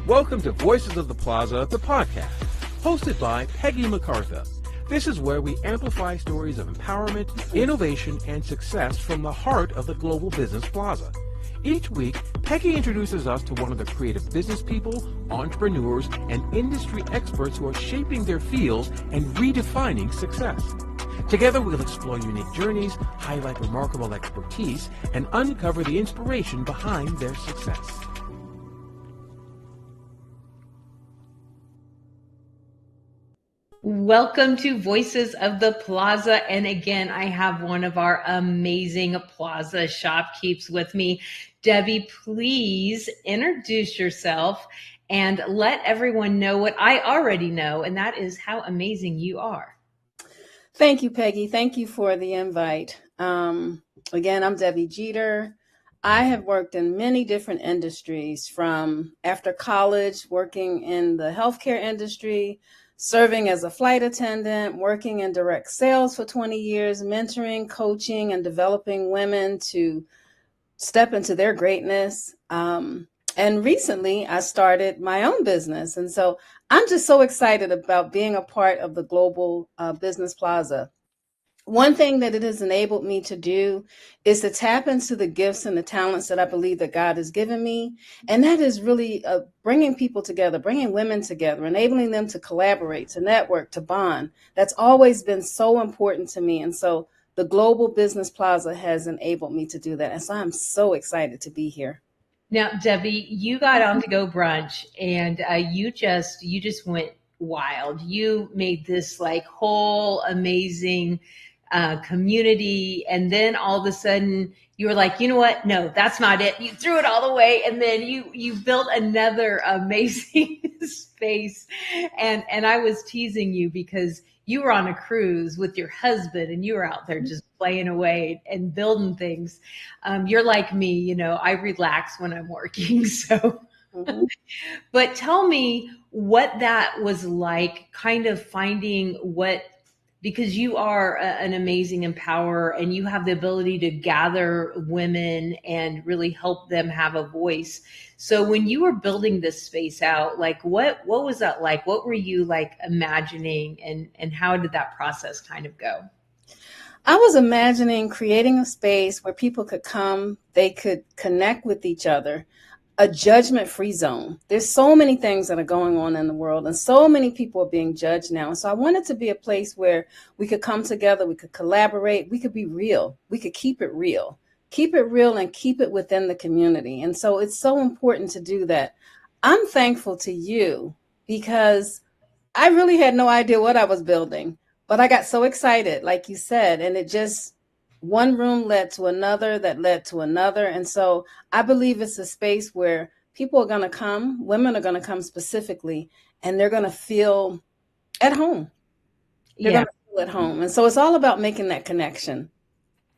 Welcome to Voices of the Plaza, the podcast, hosted by Peggy MacArthur. This is where we amplify stories of empowerment, innovation, and success from the heart of the Global Business Plaza. Each week, Peggy introduces us to one of the creative business people, entrepreneurs, and industry experts who are shaping their fields and redefining success. Together, we'll explore unique journeys, highlight remarkable expertise, and uncover the inspiration behind their success. Welcome to Voices of the Plaza. And again, I have one of our amazing Plaza shopkeepers with me. Debbie, please introduce yourself and let everyone know what I already know, and that is how amazing you are. Thank you, Peggy. Thank you for the invite. Again, I'm Debbie Jeter. I have worked in many different industries, from after college, working in the healthcare industry, serving as a flight attendant, working in direct sales for 20 years, mentoring, coaching, and developing women to step into their greatness. And recently, I started my own business. And so I'm just so excited about being a part of the Global Business Plaza. One thing that it has enabled me to do is to tap into the gifts and the talents that I believe that God has given me. And that is really bringing people together, bringing women together, enabling them to collaborate, to network, to bond. That's always been so important to me. And so the Global Business Plaza has enabled me to do that. And so I'm so excited to be here. Now, Debbie, you got on to GoBrunch, and you just went wild. You made this whole amazing community, and then all of a sudden you were like, you know what? No, that's not it. You threw it all away, and then you built another amazing space. And I was teasing you because you were on a cruise with your husband and you were out there just playing away and building things. You're like me, I relax when I'm working. So, but tell me what that was like, kind of finding because you are an amazing empowerer and you have the ability to gather women and really help them have a voice. So when you were building this space out, what was that like? What were you imagining, and how did that process kind of go? I was imagining creating a space where people could come, they could connect with each other, a judgment-free zone. There's so many things that are going on in the world, and so many people are being judged now. And so I wanted to be a place where we could come together, we could collaborate, we could be real, we could keep it real and keep it within the community. And so it's so important to do that. I'm thankful to you because I really had no idea what I was building, but I got so excited, like you said, and it just, one room led to another that led to another. And so I believe it's a space where people are going to come, women are going to come specifically, and they're going to feel at home. They're going to feel at home. And so it's all about making that connection.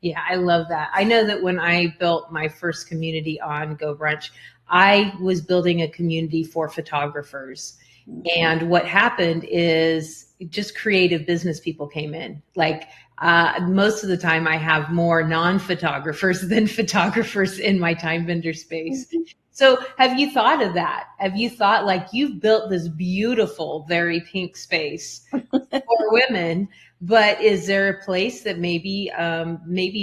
Yeah, I love that. I know that when I built my first community on GoBrunch, I was building a community for photographers. And what happened is just creative business people came in. Most of the time I have more non-photographers than photographers in my time vendor space. So have you thought of that? Have you thought you've built this beautiful, very pink space for women, but is there a place that maybe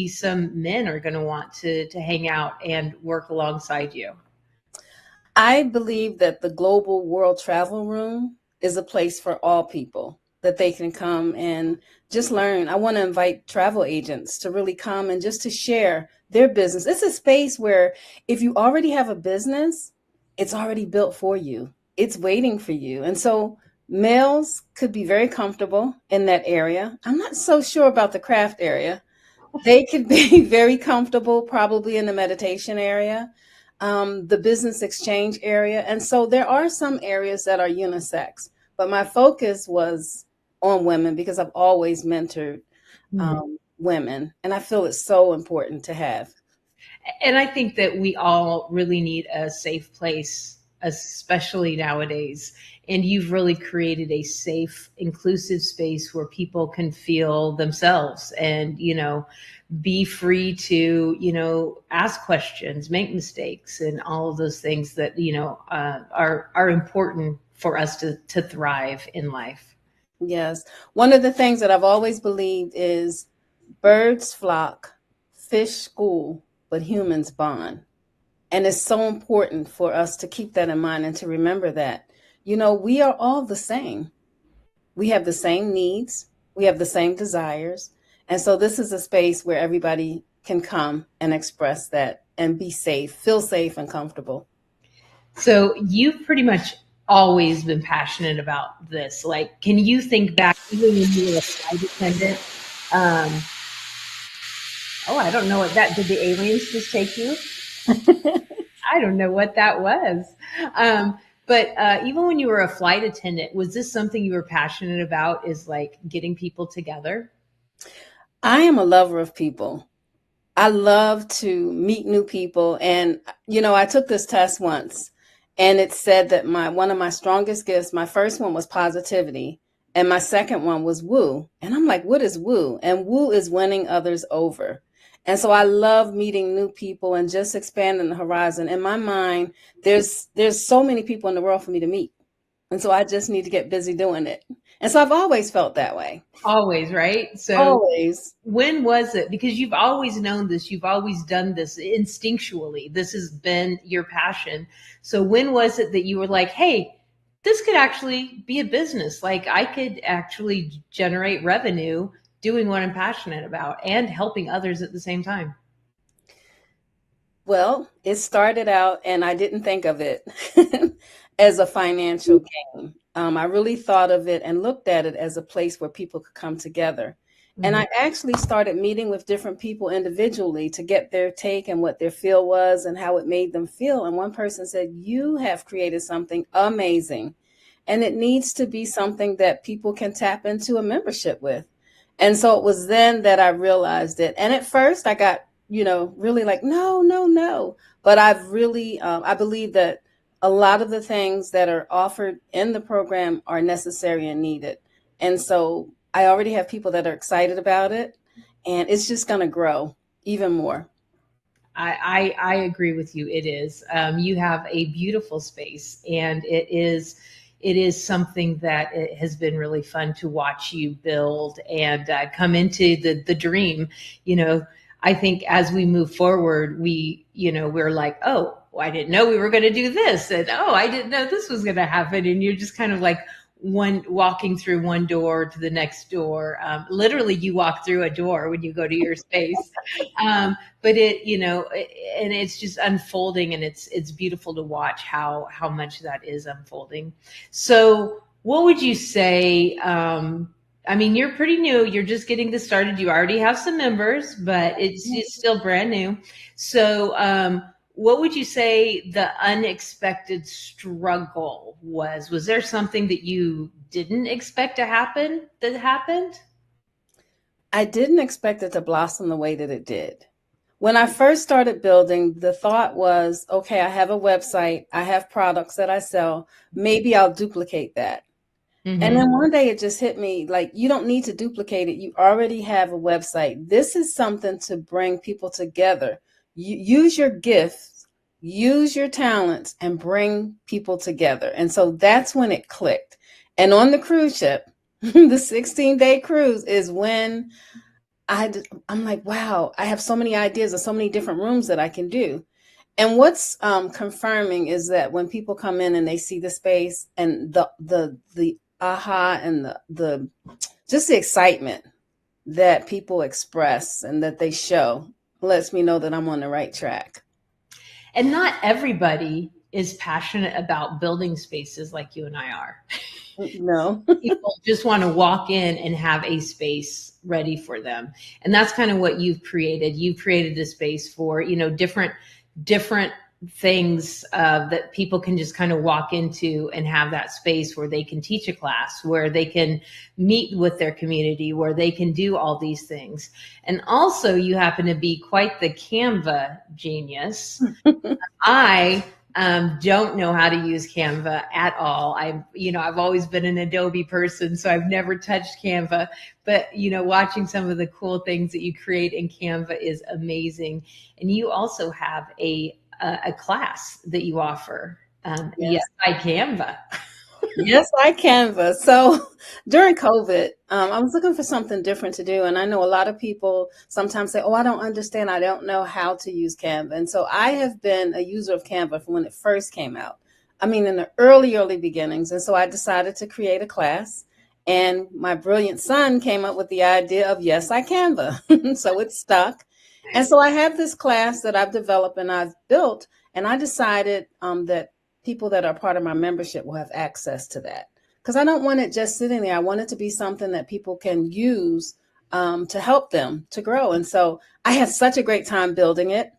some men are going to want to hang out and work alongside you? I believe that the Global World Travel Room is a place for all people, that they can come and just learn. I want to invite travel agents to really come and just to share their business. It's a space where if you already have a business, it's already built for you. It's waiting for you. And so males could be very comfortable in that area. I'm not so sure about the craft area. They could be very comfortable probably in the meditation area, the business exchange area. And so there are some areas that are unisex, but my focus was on women because I've always mentored women, and I feel it's so important to have. And I think that we all really need a safe place especially nowadays. And you've really created a safe, inclusive space where people can feel themselves and, be free to, ask questions, make mistakes, and all of those things that, are important for us to thrive in life. Yes. One of the things that I've always believed is birds flock, fish school, but humans bond. And it's so important for us to keep that in mind and to remember that, we are all the same. We have the same needs. We have the same desires. And so this is a space where everybody can come and express that and be safe, feel safe and comfortable. So you've pretty much always been passionate about this. Like, can you think back even when you were a flight attendant? Oh, I don't know what that, did the aliens just take you? I don't know what that was. But even when you were a flight attendant, was this something you were passionate about, is like getting people together? I am a lover of people. I love to meet new people. And, I took this test once and it said that one of my strongest gifts, my first one was positivity. And my second one was woo. And I'm like, what is woo? And woo is winning others over. And so I love meeting new people and just expanding the horizon. In my mind, there's so many people in the world for me to meet. And so I just need to get busy doing it. And so I've always felt that way. Always, right? So always. When was it? Because you've always known this, you've always done this instinctually. This has been your passion. So when was it that you were like, hey, this could actually be a business? Like, I could actually generate revenue doing what I'm passionate about and helping others at the same time. Well, it started out, and I didn't think of it as a financial gain. I really thought of it and looked at it as a place where people could come together. Mm-hmm. And I actually started meeting with different people individually to get their take and what their feel was and how it made them feel. And one person said, you have created something amazing, and it needs to be something that people can tap into a membership with. And so it was then that I realized it. And at first I got, really like, no. But I've really, I believe that a lot of the things that are offered in the program are necessary and needed. And so I already have people that are excited about it, and it's just going to grow even more. I agree with you. It is. You have a beautiful space, and it is something that it has been really fun to watch you build and come into the dream. I think as we move forward, we're like, oh, I didn't know we were going to do this. And, oh, I didn't know this was going to happen. And you're just kind of like walking through one door to the next door. Literally, you walk through a door when you go to your space. But and it's just unfolding, and it's beautiful to watch how much that is unfolding. So what would you say? You're pretty new. You're just getting this started. You already have some members, but it's still brand new. So what would you say the unexpected struggle was? Was there something that you didn't expect to happen that happened? I didn't expect it to blossom the way that it did. When I first started building, the thought was, okay, I have a website. I have products that I sell. Maybe I'll duplicate that. Mm-hmm. And then one day it just hit me like, you don't need to duplicate it. You already have a website. This is something to bring people together. Use your gifts, use your talents, and bring people together. And so that's when it clicked. And on the cruise ship, the 16-day cruise is when I'm like, wow, I have so many ideas and so many different rooms that I can do. And what's confirming is that when people come in and they see the space and the aha and the just the excitement that people express and that they show lets me know that I'm on the right track. And not everybody is passionate about building spaces like you and I are. No. People just want to walk in and have a space ready for them. And that's kind of what you've created. You've created a space for, different things that people can just kind of walk into and have that space where they can teach a class, where they can meet with their community, where they can do all these things. And also you happen to be quite the Canva genius. I don't know how to use Canva at all. I've always been an Adobe person, so I've never touched Canva. But, watching some of the cool things that you create in Canva is amazing. And you also have a class that you offer. Yes, by Canva. Yes, I Canva. So during COVID, I was looking for something different to do. And I know a lot of people sometimes say, oh, I don't understand. I don't know how to use Canva. And so I have been a user of Canva from when it first came out. I mean, in the early beginnings. And so I decided to create a class. And my brilliant son came up with the idea of Yes, I Canva. So it stuck. And so I have this class that I've developed and I've built. And I decided that people that are part of my membership will have access to that, because I don't want it just sitting there. I want it to be something that people can use to help them to grow. And so I had such a great time building it.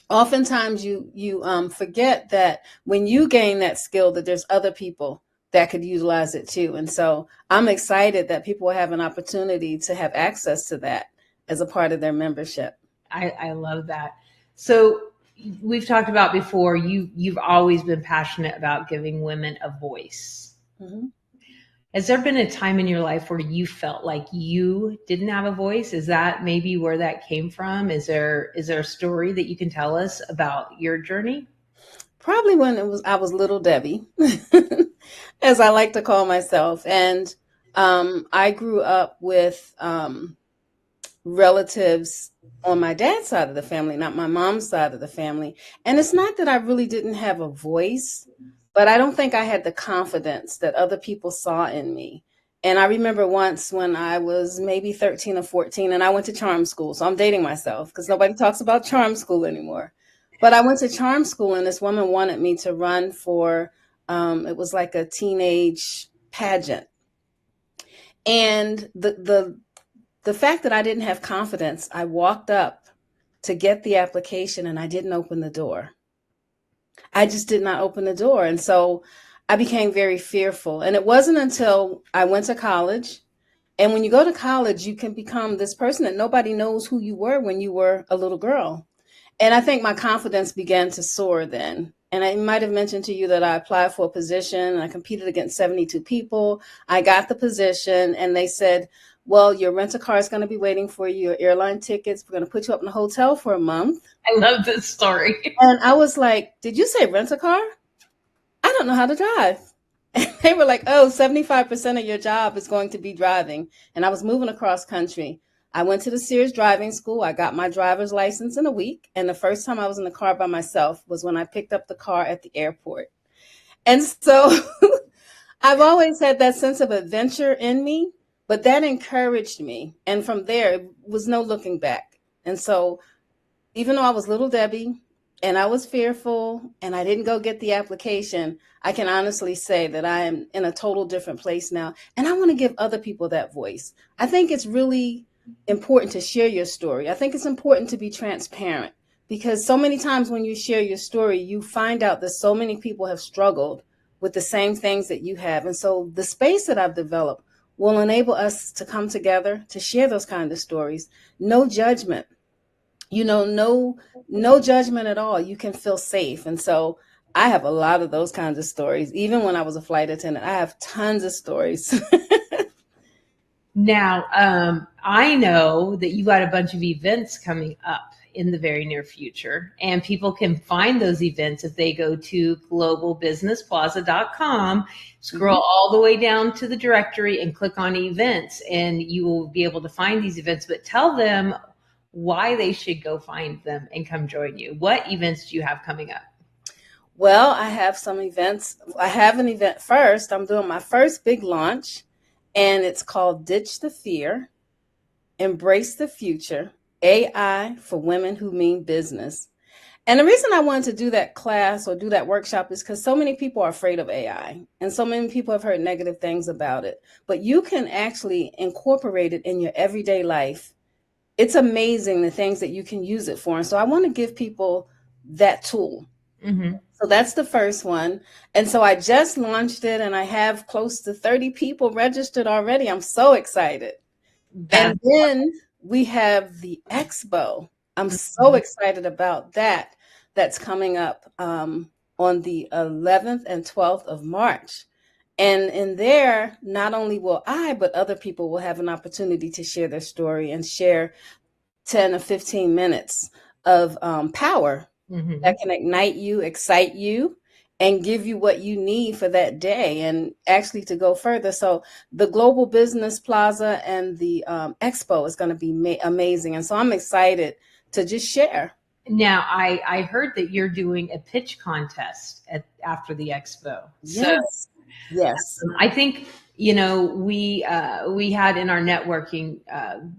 Oftentimes you forget that when you gain that skill, that there's other people that could utilize it too. And so I'm excited that people will have an opportunity to have access to that as a part of their membership. I love that. So we've talked about before, you've always been passionate about giving women a voice. Mm-hmm. Has there been a time in your life where you felt like you didn't have a voice? Is that maybe where that came from? Is there a story that you can tell us about your journey? Probably when I was little Debbie, as I like to call myself. And I grew up with relatives on my dad's side of the family, not my mom's side of the family. And it's not that I really didn't have a voice, but I don't think I had the confidence that other people saw in me. And I remember once when I was maybe 13 or 14 and I went to charm school. So I'm dating myself because nobody talks about charm school anymore. But I went to charm school and this woman wanted me to run for, it was like a teenage pageant. And the fact that I didn't have confidence, I walked up to get the application and I didn't open the door. I just did not open the door. And so I became very fearful. And it wasn't until I went to college. And when you go to college, you can become this person that nobody knows who you were when you were a little girl. And I think my confidence began to soar then. And I might have mentioned to you that I applied for a position and I competed against 72 people. I got the position and they said, well, your rental car is going to be waiting for you, your airline tickets. We're going to put you up in a hotel for a month. I love this story. And I was like, did you say rent a car? I don't know how to drive. And they were like, oh, 75% of your job is going to be driving. And I was moving across country. I went to the Sears driving school. I got my driver's license in a week. And the first time I was in the car by myself was when I picked up the car at the airport. And so I've always had that sense of adventure in me, but that encouraged me. And from there, it was no looking back. And so even though I was little Debbie and I was fearful and I didn't go get the application, I can honestly say that I am in a total different place now. And I want to give other people that voice. I think it's really important to share your story. I think it's important to be transparent because so many times when you share your story, you find out that so many people have struggled with the same things that you have. And so the space that I've developed will enable us to come together to share those kind of stories. No judgment, no judgment at all. You can feel safe. And so I have a lot of those kinds of stories. Even when I was a flight attendant, I have tons of stories. Now, I know that you got a bunch of events coming up in the very near future, and people can find those events if they go to globalbusinessplaza.com, scroll all the way down to the directory and click on events, and you will be able to find these events. But tell them why they should go find them and come join you. What events do you have coming up? Well, I have some events. I have an event first. I'm doing my first big launch. And it's called Ditch the Fear, Embrace the Future, AI for Women Who Mean Business. And the reason I wanted to do that class or do that workshop is because so many people are afraid of AI. And so many people have heard negative things about it. But you can actually incorporate it in your everyday life. It's amazing the things that you can use it for. And so I want to give people that tool. Mm-hmm. So that's the first one. And so I just launched it and I have close to 30 people registered already. I'm so excited. And then we have the expo. I'm so excited about that. That's coming up on the 11th and 12th of March. And in there, not only will I, but other people will have an opportunity to share their story and share 10 or 15 minutes of power that can ignite you, excite you, and give you what you need for that day. And actually, to go further, so the Global Business Plaza and the Expo is going to be amazing. And so I'm excited to just share. Now, I heard that you're doing a pitch contest after the expo. Yes. Yes. I think, we had in our networking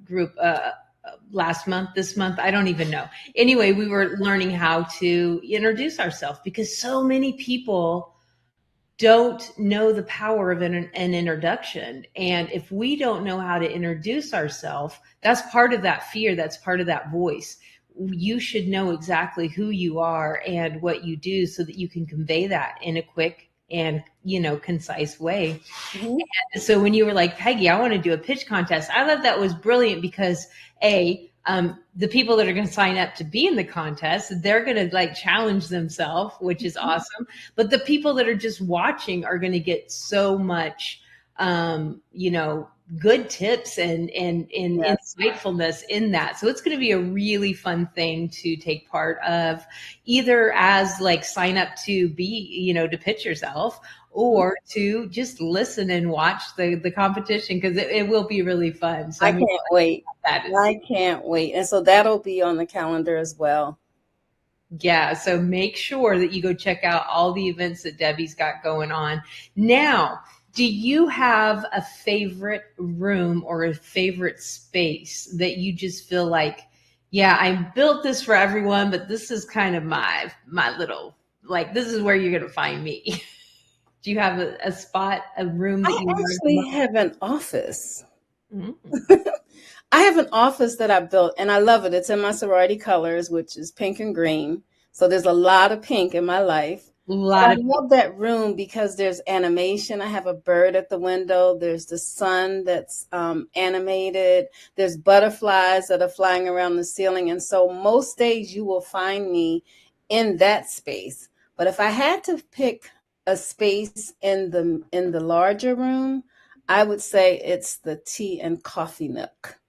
group this month, I don't even know. Anyway, we were learning how to introduce ourselves because so many people don't know the power of an introduction. And if we don't know how to introduce ourselves, that's part of that fear. That's part of that voice. You should know exactly who you are and what you do so that you can convey that in a quick and, concise way. Mm-hmm. And so when you were like, Peggy, I want to do a pitch contest, I thought that was brilliant because the people that are going to sign up to be in the contest, they're going to challenge themselves, which is awesome. But the people that are just watching are going to get so much, good tips and yes, insightfulness in that. So it's going to be a really fun thing to take part of, either as sign up to be, to pitch yourself, or to just listen and watch the competition, because it will be really fun. So I can't wait. I can't wait. And so that'll be on the calendar as well. Yeah, so make sure that you go check out all the events that Debbie's got going on. Now, do you have a favorite room or a favorite space that you just feel like, yeah, I built this for everyone, but this is kind of my little, this is where you're going to find me? Do you have a spot, a room that you actually have an office? Mm-hmm. I have an office that I built, and I love it. It's in my sorority colors, which is pink and green. So there's a lot of pink in my life. I love that room because there's animation. I have a bird at the window. There's the sun that's animated. There's butterflies that are flying around the ceiling. And so most days you will find me in that space. But if I had to pick a space in the larger room, I would say it's the tea and coffee nook.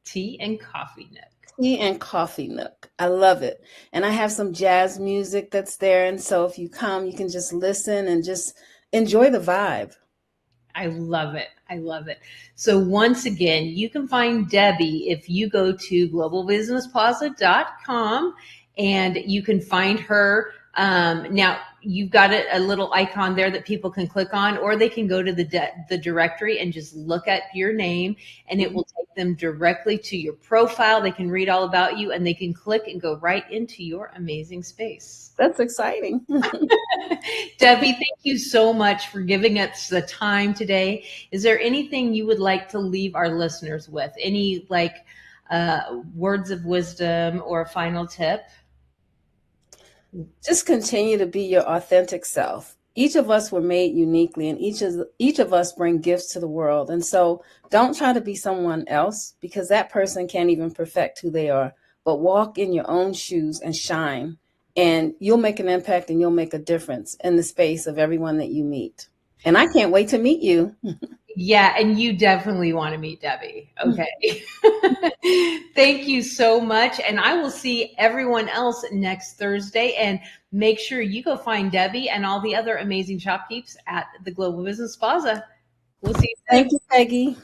Tea and coffee nook. Tea and coffee nook. I love it. And I have some jazz music that's there. And so if you come, you can just listen and just enjoy the vibe. I love it. I love it. So once again, you can find Debbie if you go to globalbusinessplaza.com, and you can find her. Now, you've got a little icon there that people can click on, or they can go to the directory and just look at your name, and it will take them directly to your profile. They can read all about you, and they can click and go right into your amazing space. That's exciting. Debbie, thank you so much for giving us the time today. Is there anything you would like to leave our listeners with? Any words of wisdom or a final tip? Just continue to be your authentic self. Each of us were made uniquely, and each of us bring gifts to the world. And so don't try to be someone else, because that person can't even perfect who they are. But walk in your own shoes and shine, and you'll make an impact and you'll make a difference in the space of everyone that you meet. And I can't wait to meet you. Yeah, and you definitely want to meet Debbie. Okay. Thank you so much. And I will see everyone else next Thursday. And make sure you go find Debbie and all the other amazing shopkeepers at the Global Business Plaza. We'll see you soon. Thank you, Peggy.